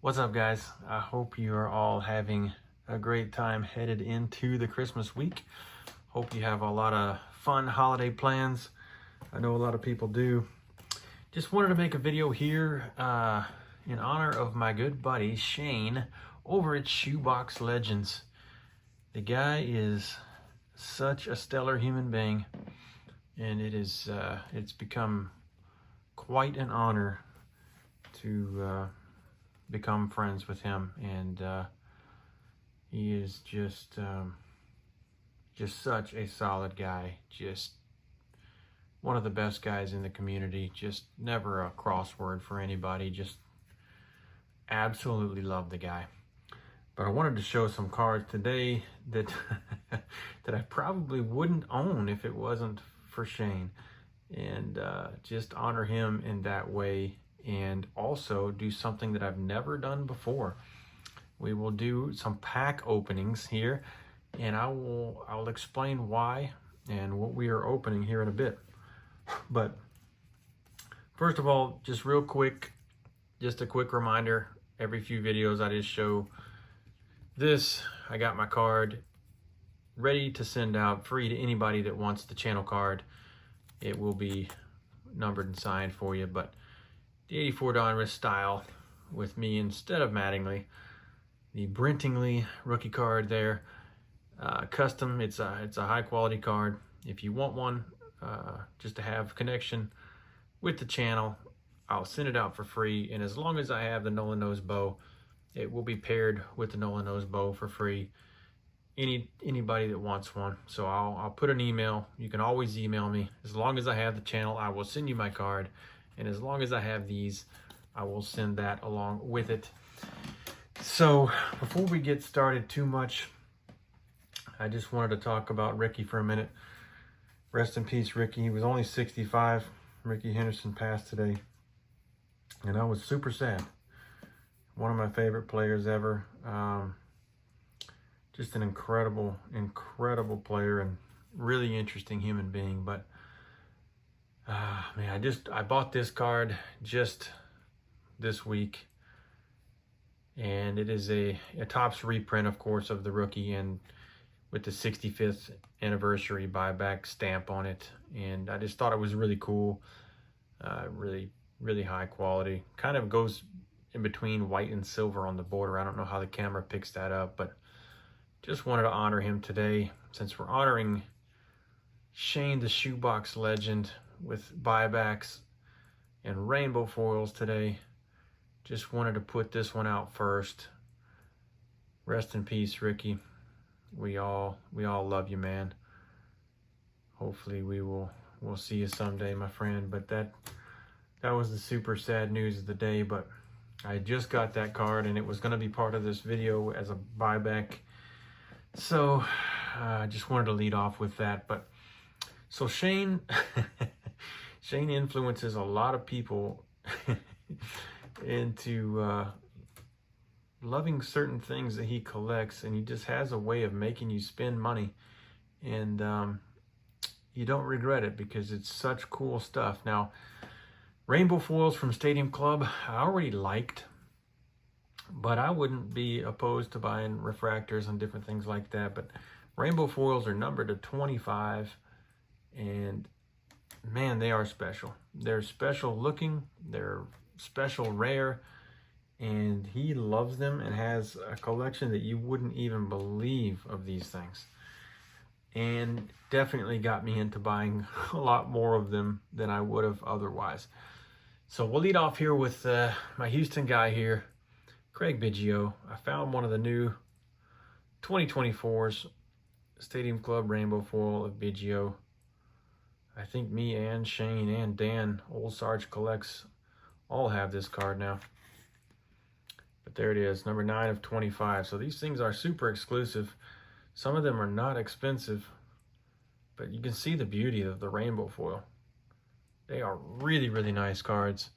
What's up, guys? I hope you are all having a great time headed into the Christmas week. Hope you have a lot of fun holiday plans. I know a lot of people do. Just wanted to make a video here in honor of my good buddy Shane over at Shoebox Legends. The guy is such a stellar human being, and it's become quite an honor to become friends with him, and he is just such a solid guy, just one of the best guys in the community, just never a crossword for anybody, just absolutely love the guy. But I wanted to show some cards today that that I probably wouldn't own if it wasn't for Shane, and just honor him in that way, and also do something that I've never done before. We will do some pack openings here, and I'll explain why and what we are opening here in a bit. But first of all, just real quick, just a quick reminder, every few videos I just show this. I got my card ready to send out free to anybody that wants the channel card. It will be numbered and signed for you, but the 84 Donruss style with me instead of Mattingly. The Brenttr rookie card there, custom. It's a high quality card. If you want one, just to have connection with the channel, I'll send it out for free. And as long as I have the Nolan nose bow, it will be paired with the Nolan nose bow for free. Anybody that wants one. So I'll put an email. You can always email me. As long as I have the channel, I will send you my card. And as long as I have these, I will send that along with it. So before we get started too much, I just wanted to talk about Ricky for a minute. Rest in peace, Ricky. He was only 65. Ricky Henderson passed today, and I was super sad. One of my favorite players ever. Just an incredible player and really interesting human being. But man, I bought this card just this week, and it is a Topps reprint, of course, of the rookie, and with the 65th anniversary buyback stamp on it. And I just thought it was really cool, really high quality. Kind of goes in between white and silver on the border. I don't know how the camera picks that up, but just wanted to honor him today, since we're honoring Shane the Shoebox Legend with buybacks and rainbow foils today. Just wanted to put this one out first. Rest in peace, Ricky. We all love you, man. Hopefully we'll see you someday, my friend. But that was the super sad news of the day. But I just got that card, and it was going to be part of this video as a buyback. So I just wanted to lead off with that. But so Shane Shane influences a lot of people into loving certain things that he collects, and he just has a way of making you spend money, and you don't regret it because it's such cool stuff. Now, rainbow foils from Stadium Club I already liked, but I wouldn't be opposed to buying refractors and different things like that. But rainbow foils are numbered to 25, and man, they are special. They're special looking, they're special rare, and he loves them and has a collection that you wouldn't even believe of these things, and definitely got me into buying a lot more of them than I would have otherwise. So we'll lead off here with my Houston guy here, Craig Biggio. I found one of the new 2024s Stadium Club rainbow foil of Biggio. I think me and Shane and Dan, Old Sarge Collects, all have this card now. But there it is, number 9 of 25. So these things are super exclusive. Some of them are not expensive, but you can see the beauty of the rainbow foil. They are really nice cards,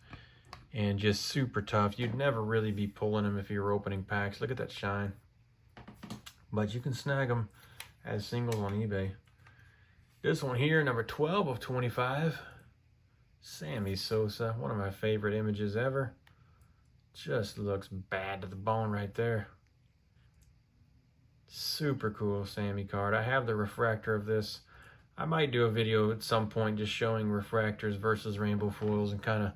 and just super tough. You'd never really be pulling them if you were opening packs. Look at that shine. But you can snag them as singles on eBay. This one here, number 12 of 25. Sammy Sosa, one of my favorite images ever. Just looks bad to the bone right there. Super cool Sammy card. I have the refractor of this. I might do a video at some point just showing refractors versus rainbow foils and kind of,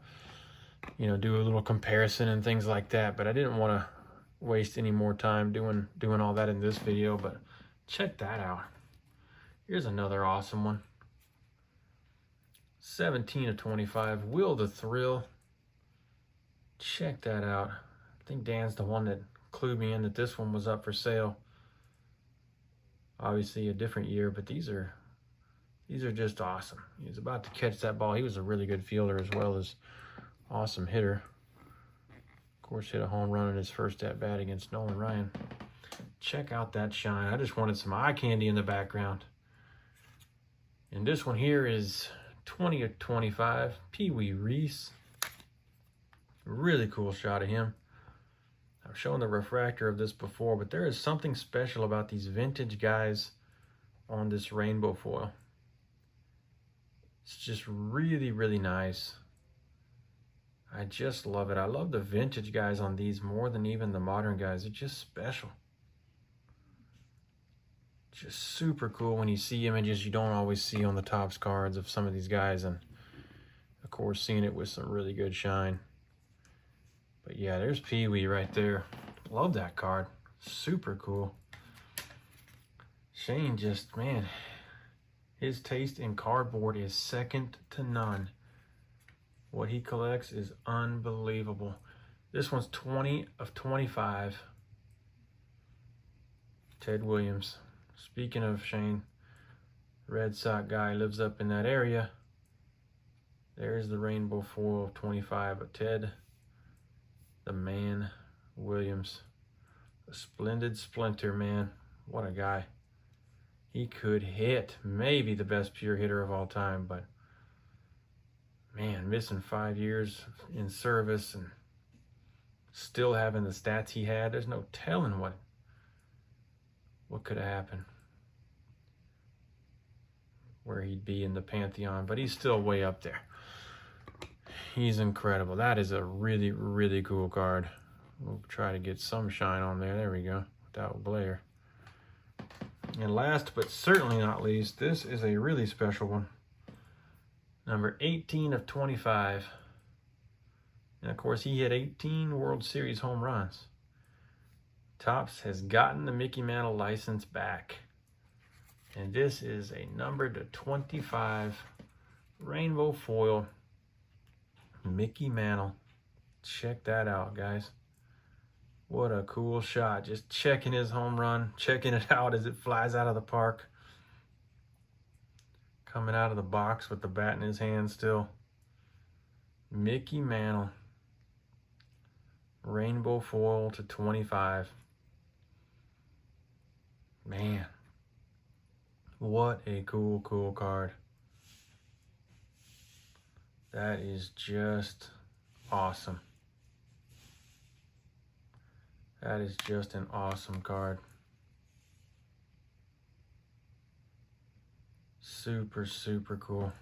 you know, do a little comparison and things like that. But I didn't want to waste any more time doing all that in this video. But check that out. Here's another awesome one. 17 of 25. Will the Thrill. Check that out. I think Dan's the one that clued me in that this one was up for sale. Obviously a different year, but these are just awesome. He was about to catch that ball. He was a really good fielder as well as awesome hitter. Of course, hit a home run in his first at bat against Nolan Ryan. Check out that shine. I just wanted some eye candy in the background. And this one here is 20 of 25. Pee Wee Reese. Really cool shot of him. I've shown the refractor of this before, but there is something special about these vintage guys on this rainbow foil. It's just really, really nice. I just love it. I love the vintage guys on these more than even the modern guys. They're just special. Just super cool when you see images you don't always see on the Topps cards of some of these guys, and of course seeing it with some really good shine. But yeah, there's Pee Wee right there. Love that card. Super cool. Shane just, man, his taste in cardboard is second to none. What he collects is unbelievable. This one's 20 of 25. Ted Williams. Speaking of Shane, Red Sox guy lives up in that area. There's the rainbow foil of 25 of Ted the Man Williams. A splendid splinter, man. What a guy. He could hit. Maybe the best pure hitter of all time, but man, missing 5 years in service and still having the stats he had, there's no telling what could have happened, where he'd be in the pantheon, but he's still way up there. He's incredible. That is a really, really cool card. We'll try to get some shine on there. There we go, without glare. And last but certainly not least, this is a really special one. Number 18 of 25. And of course, he hit 18 World Series home runs. Topps has gotten the Mickey Mantle license back. And this is a number to 25 rainbow foil Mickey Mantle. Check that out, guys. What a cool shot. Just checking his home run, checking it out as it flies out of the park. Coming out of the box with the bat in his hand still. Mickey Mantle. Rainbow foil to 25. Man. What a cool, cool card. That is just awesome. That is just an awesome card. Super, super cool.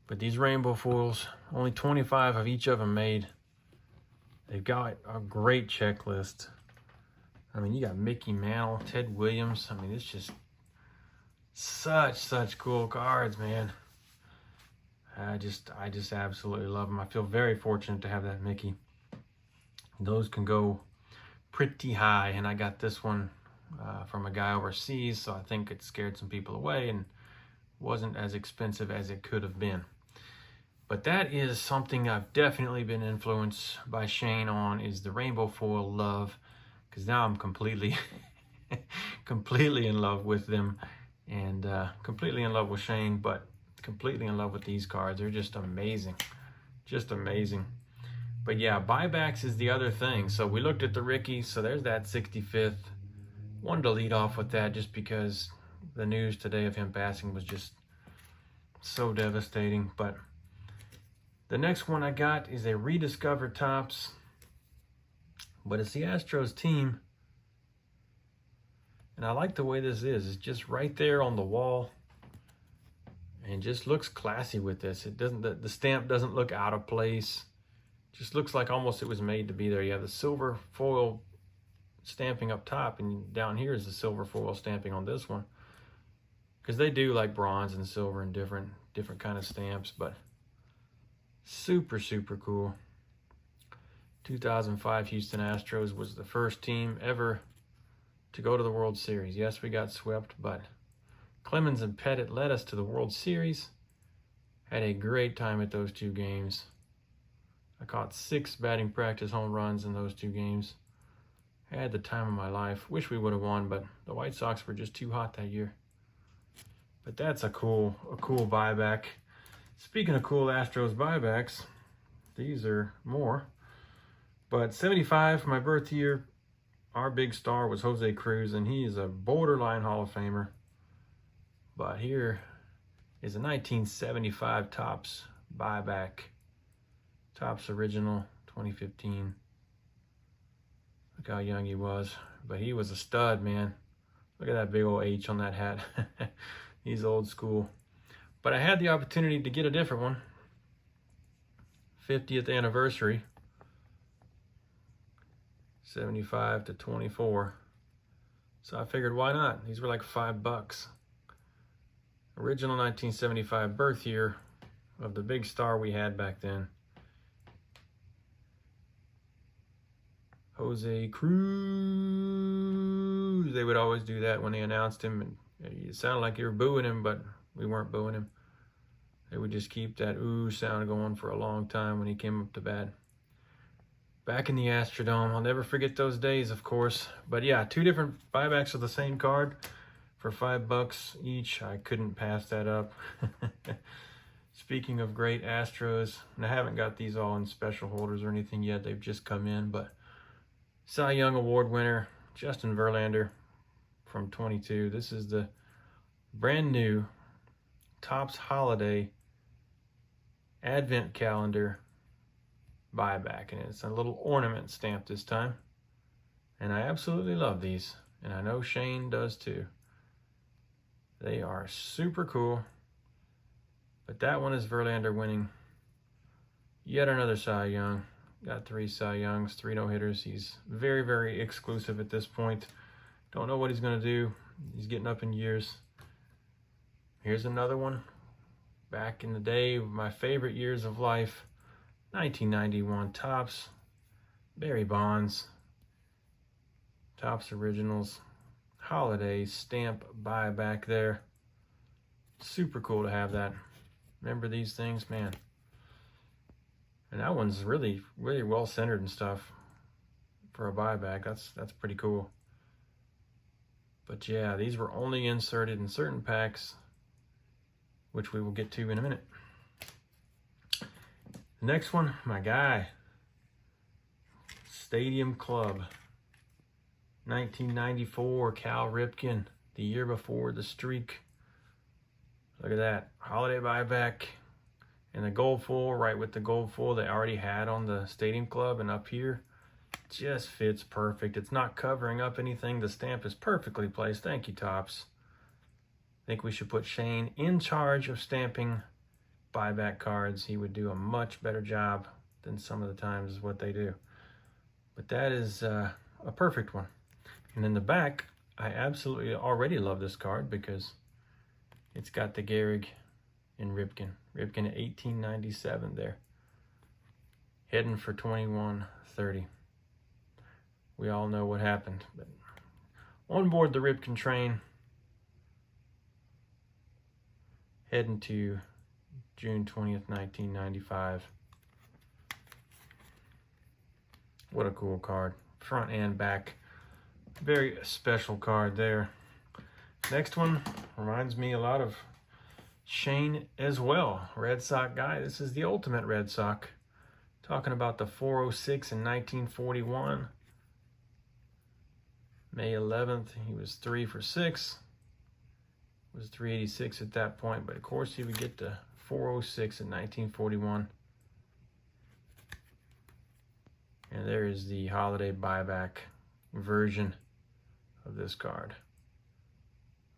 But these rainbow foils, only 25 of each of them made. They've got a great checklist. I mean, you got Mickey Mantle, Ted Williams. I mean, it's just such cool cards, man. I just absolutely love them. I feel very fortunate to have that Mickey. Those can go pretty high, and I got this one from a guy overseas, so I think it scared some people away and wasn't as expensive as it could have been. But that is something I've definitely been influenced by Shane on, is the rainbow foil love, because now I'm completely in love with them, and completely in love with Shane, but completely in love with these cards. They're just amazing. Just amazing. But yeah, buybacks is the other thing. So we looked at the Ricky, so there's that 65th. Wanted to lead off with that just because the news today of him passing was just so devastating. But the next one I got is a rediscovered Topps, but it's the Astros team. And I like the way this is. It's just right there on the wall. And just looks classy with this. It doesn't, the stamp doesn't look out of place. Just looks like almost it was made to be there. You have the silver foil stamping up top, and down here is the silver foil stamping on this one. Because they do like bronze and silver and different kind of stamps, but super, super cool. 2005 Houston Astros was the first team ever to go to the World Series. Yes, we got swept, but Clemens and Pettit led us to the World Series. Had a great time at those 2 games. I caught 6 batting practice home runs in those 2 games. I had the time of my life. Wish we would have won, but the White Sox were just too hot that year. But that's a cool buyback. Speaking of cool Astros buybacks, these are more. But 75 for my birth year, our big star was Jose Cruz, and he is a borderline Hall of Famer. But here is a 1975 Topps buyback. Topps original, 2015. Look how young he was. But he was a stud, man. Look at that big old H on that hat. He's old school. But I had the opportunity to get a different one. 50th anniversary. 75 to 24. So I figured, why not? These were like $5. Original 1975 birth year of the big star we had back then. Jose Cruz. They would always do that when they announced him. And it sounded like you were booing him, but we weren't booing him. They would just keep that ooh sound going for a long time when he came up to bat. Back in the Astrodome. I'll never forget those days, of course. But yeah, 2 different buybacks of the same card for $5 each. I couldn't pass that up. Speaking of great Astros, and I haven't got these all in special holders or anything yet. They've just come in, but Cy Young Award winner, Justin Verlander from 22. This is the brand new Topps Holiday Advent Calendar buyback, and it's a little ornament stamp this time, and I absolutely love these, and I know Shane does too. They are super cool. But that one is Verlander winning yet another Cy Young. Got 3 Cy Youngs, 3 no-hitters. He's very, very exclusive at this point. Don't know what he's going to do. He's getting up in years. Here's another one. Back in the day, my favorite years of life. 1991 Topps, Barry Bonds, Topps Originals, Holiday stamp buyback there. Super cool to have that. Remember these things, man. And that one's really, really well centered and stuff for a buyback. That's pretty cool. But yeah, these were only inserted in certain packs, which we will get to in a minute. The next one, my guy, Stadium Club, 1994, Cal Ripken, the year before the streak. Look at that, holiday buyback, and the gold foil, right with the gold foil they already had on the Stadium Club, and up here, just fits perfect. It's not covering up anything. The stamp is perfectly placed. Thank you, Topps. I think we should put Shane in charge of stamping buyback cards. He would do a much better job than some of the times is what they do. But that is a perfect one. And in the back, I absolutely already love this card because it's got the Gehrig and Ripken. Ripken at 1897 there. Heading for 2130. We all know what happened. But on board the Ripken train, heading to June 20th, 1995. What a cool card. Front and back. Very special card there. Next one reminds me a lot of Shane as well. Red Sox guy. This is the ultimate Red Sox. Talking about the 406 in 1941. May 11th, he was 3 for 6. Was 386 at that point, but of course he would get to 406 in 1941. And there is the holiday buyback version of this card.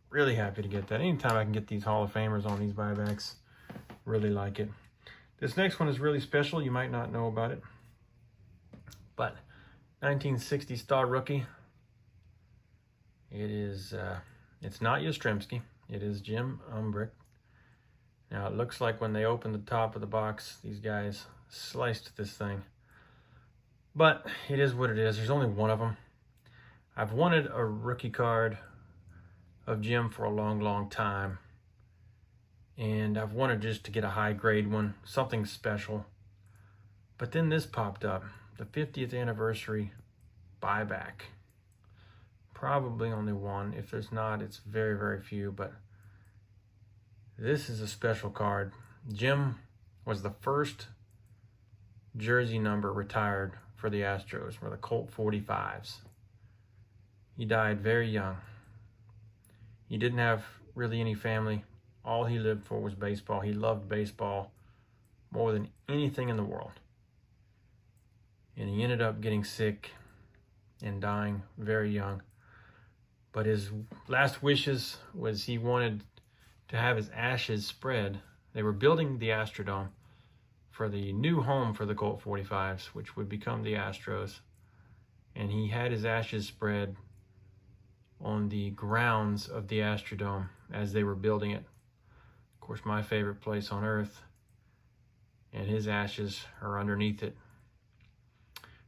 Really happy to get that. Anytime I can get these Hall of Famers on these buybacks, really like it. This next one is really special. You might not know about it. But 1960 star rookie. It is, it's not Yastrzemski. It is Jim Umbrick. Now it looks like when they opened the top of the box, these guys sliced this thing. But it is what it is. There's only one of them. I've wanted a rookie card of Jim for a long, long time. And I've wanted just to get a high grade one, something special. But then this popped up, the 50th anniversary buyback. Probably only one. If there's not, it's very, very few. But this is a special card. Jim was the first jersey number retired for the Astros, for the Colt 45s. He died very young. He didn't have really any family. All he lived for was baseball. He loved baseball more than anything in the world. And he ended up getting sick and dying very young. But his last wishes was he wanted to have his ashes spread. They were building the Astrodome for the new home for the Colt 45s, which would become the Astros. And he had his ashes spread on the grounds of the Astrodome as they were building it. Of course, my favorite place on earth. And his ashes are underneath it.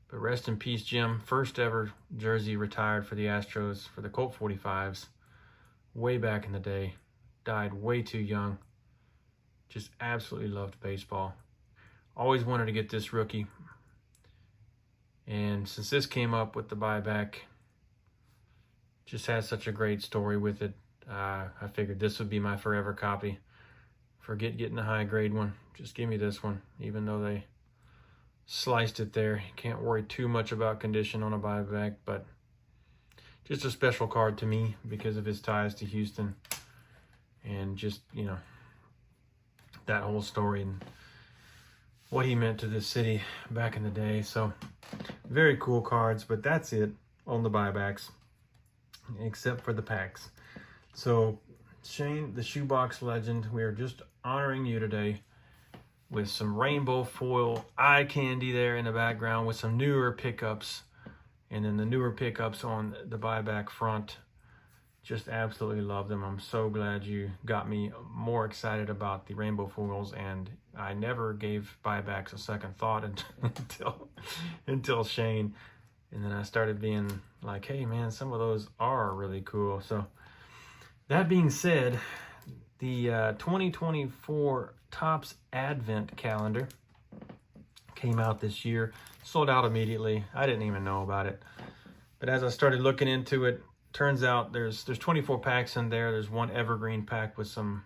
But rest in peace, Jim. First ever jersey retired for the Astros for the Colt 45s way back in the day. Died way too young. Just absolutely loved baseball. Always wanted to get this rookie. And since this came up with the buyback, just has such a great story with it. I figured this would be my forever copy. Forget getting a high grade one. Just give me this one, even though they sliced it there. You can't worry too much about condition on a buyback, but just a special card to me because of his ties to Houston. And just, you know, that whole story and what he meant to this city back in the day. So very cool cards, but that's it on the buybacks, except for the packs. So Shane, the shoebox legend, we are just honoring you today with some rainbow foil eye candy there in the background with some newer pickups, and then the newer pickups on the buyback front. Just absolutely love them. I'm so glad you got me more excited about the rainbow foils, and I never gave buybacks a second thought until Shane. And then I started being like, hey man, some of those are really cool. So that being said, the 2024 Topps Advent Calendar came out this year. Sold out immediately. I didn't even know about it. But as I started looking into it, turns out there's 24 packs in there. There's one evergreen pack with some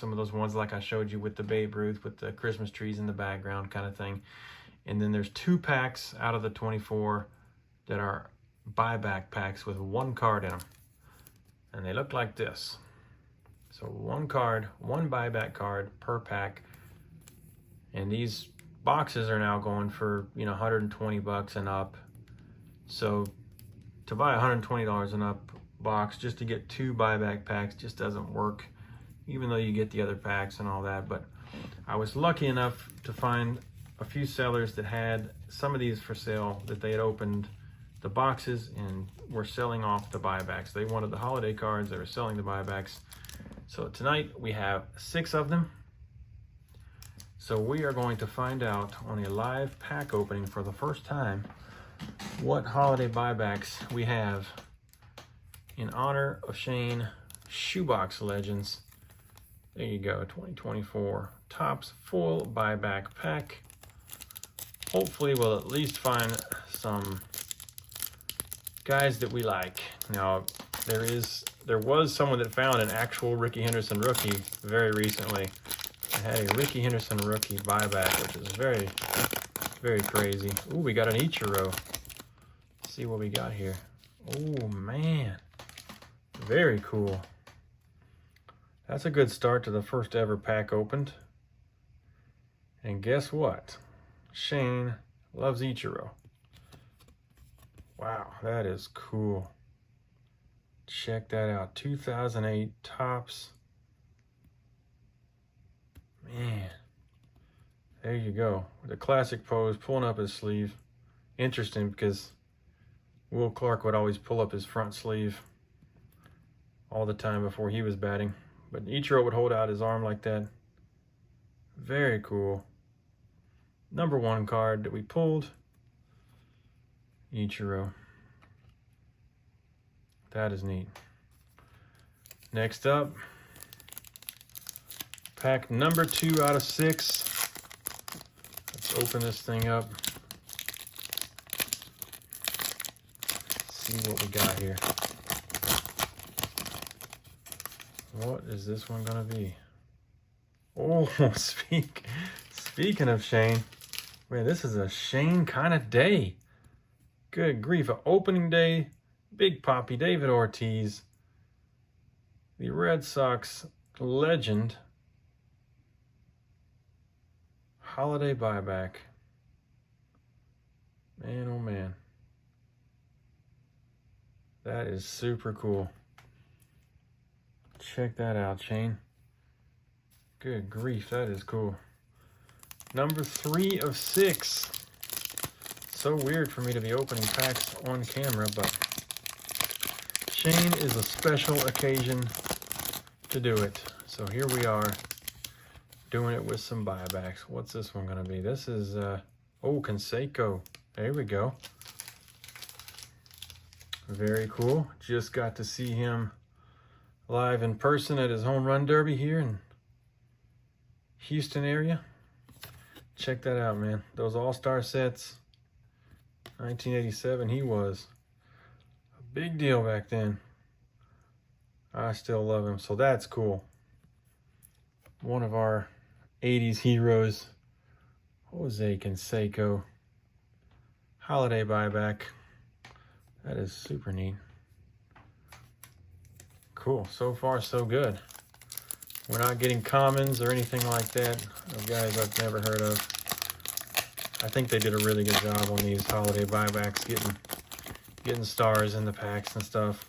of those ones like I showed you with the Babe Ruth with the Christmas trees in the background kind of thing. And then there's 2 packs out of the 24 that are buyback packs with 1 card in them. And they look like this. So 1 card, 1 buyback card per pack. And these boxes are now going for, you know, $120 and up. So to buy $120 and up box just to get 2 buyback packs just doesn't work, even though you get the other packs and all that. But I was lucky enough to find a few sellers that had some of these for sale, that they had opened the boxes and were selling off the buybacks. They wanted the holiday cards, they were selling the buybacks. So tonight we have 6 of them. So we are going to find out on a live pack opening for the first time what holiday buybacks we have in honor of Shane Shoebox Legends. There you go, 2024 Topps full buyback pack. Hopefully we'll at least find some guys that we like. Now, there was someone that found an actual Ricky Henderson rookie very recently. I had a Ricky Henderson rookie buyback, which is very, very crazy. Ooh, we got an Ichiro. Let's see what we got here. Oh man, very cool. That's a good start to the first ever pack opened. And guess what? Shane loves Ichiro. Wow, that is cool. Check that out. 2008 Topps. Man, there you go. With a classic pose, pulling up his sleeve. interesting because Will Clark would always pull up his front sleeve all the time before he was batting. But Ichiro would hold out his arm like that. Very cool. Number 1 card that we pulled. Ichiro. That is neat. Next up, pack number 2 out of 6. Let's open this thing up. See what we got here. What is this one gonna be? Oh, speaking of Shane, man, this is a Shane kind of day. Good grief, an opening day, Big Papi, David Ortiz, the Red Sox legend, holiday buyback. Man, oh man. That is super cool. Check that out, Shane. Good grief, that is cool. Number 3 of 6. So weird for me to be opening packs on camera, but Shane is a special occasion to do it. So here we are, doing it with some buybacks. What's this one gonna be? This is, Canseco. There we go. Very cool. Just got to see him live in person at his home run derby here in Houston area. Check that out, man. Those all-star sets, 1987, he was a big deal back then. I still love him, so that's cool. One of our 80s heroes, Jose Canseco. Holiday buyback. That is super neat. Cool. So far, so good. We're not getting commons or anything like that of guys I've never heard of. I think they did a really good job on these holiday buybacks, getting stars in the packs and stuff.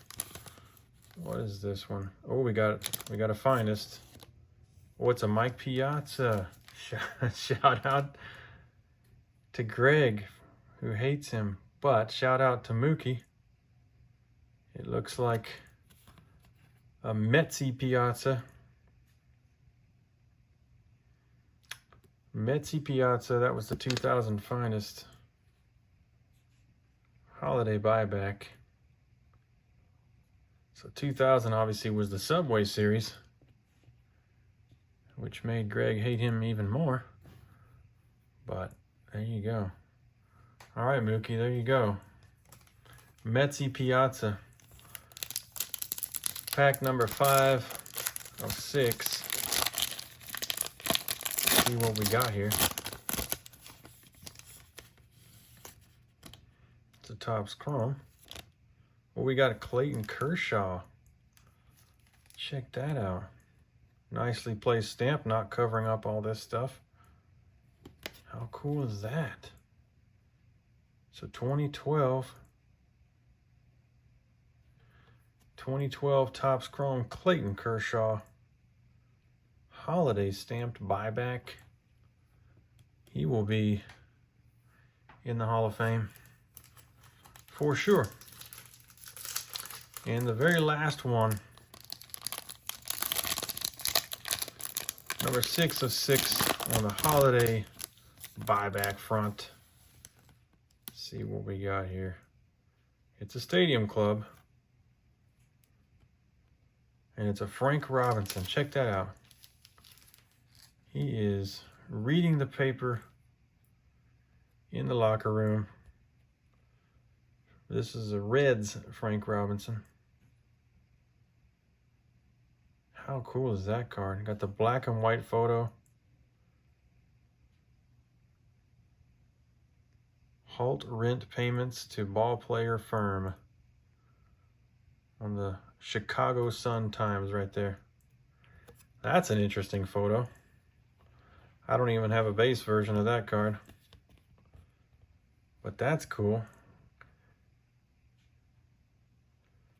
What is this one? Oh, we got a finest. Oh, it's a Mike Piazza. Shout out to Greg, who hates him, but shout out to Mookie. It looks like a Metzi Piazza. Metzi Piazza, that was the 2000 finest. Holiday buyback. So 2000 obviously was the Subway Series, which made Greg hate him even more. But there you go. All right, Mookie, there you go. Metzi Piazza. Pack number 5 of 6. See what we got here. It's a Topps Chrome. Well, we got a Clayton Kershaw. Check that out. Nicely placed stamp, not covering up all this stuff. How cool is that? So 2012 Topps Chrome Clayton Kershaw. Holiday stamped buyback. He will be in the Hall of Fame for sure. And the very last one, number 6 of 6 on the holiday buyback front. Let's see what we got here. It's a Stadium Club. And it's a Frank Robinson. Check that out. He is reading the paper in the locker room. This is a Reds Frank Robinson. How cool is that card? Got the black and white photo. Halt rent payments to ball player firm. On the Chicago Sun-Times right there. That's an interesting photo. I don't even have a base version of that card. But that's cool.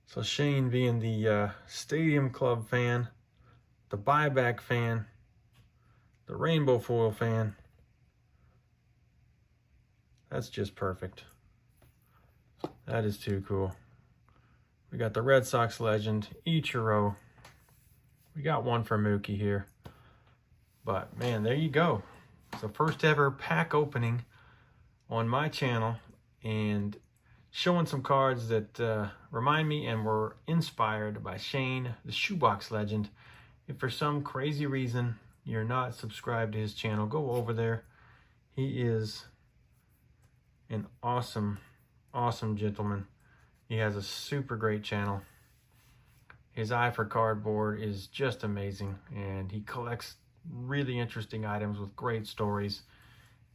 So Shane being the Stadium Club fan, the buyback fan, the rainbow foil fan. That's just perfect. That is too cool. We got the Red Sox legend, Ichiro. We got one for Mookie here. But man, there you go. So first ever pack opening on my channel, and showing some cards that remind me and were inspired by Shane, the shoebox legend. If for some crazy reason you're not subscribed to his channel, go over there. He is an awesome, awesome gentleman. He has a super great channel. His eye for cardboard is just amazing, and he collects really interesting items with great stories.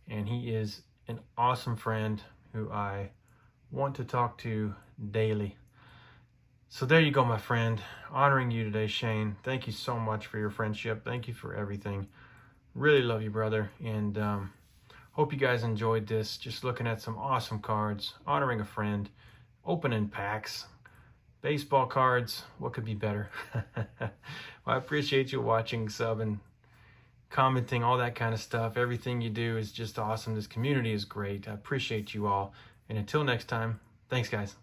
And he is an awesome friend who I want to talk to daily. So there you go, my friend. Honoring you today, Shane. Thank you so much for your friendship. Thank you for everything. Really love you, brother. And hope you guys enjoyed this. Just looking at some awesome cards, honoring a friend, opening packs, baseball cards. What could be better? Well, I appreciate you watching, subbing, commenting, all that kind of stuff. Everything you do is just awesome. This community is great. I appreciate you all. And until next time, thanks, guys.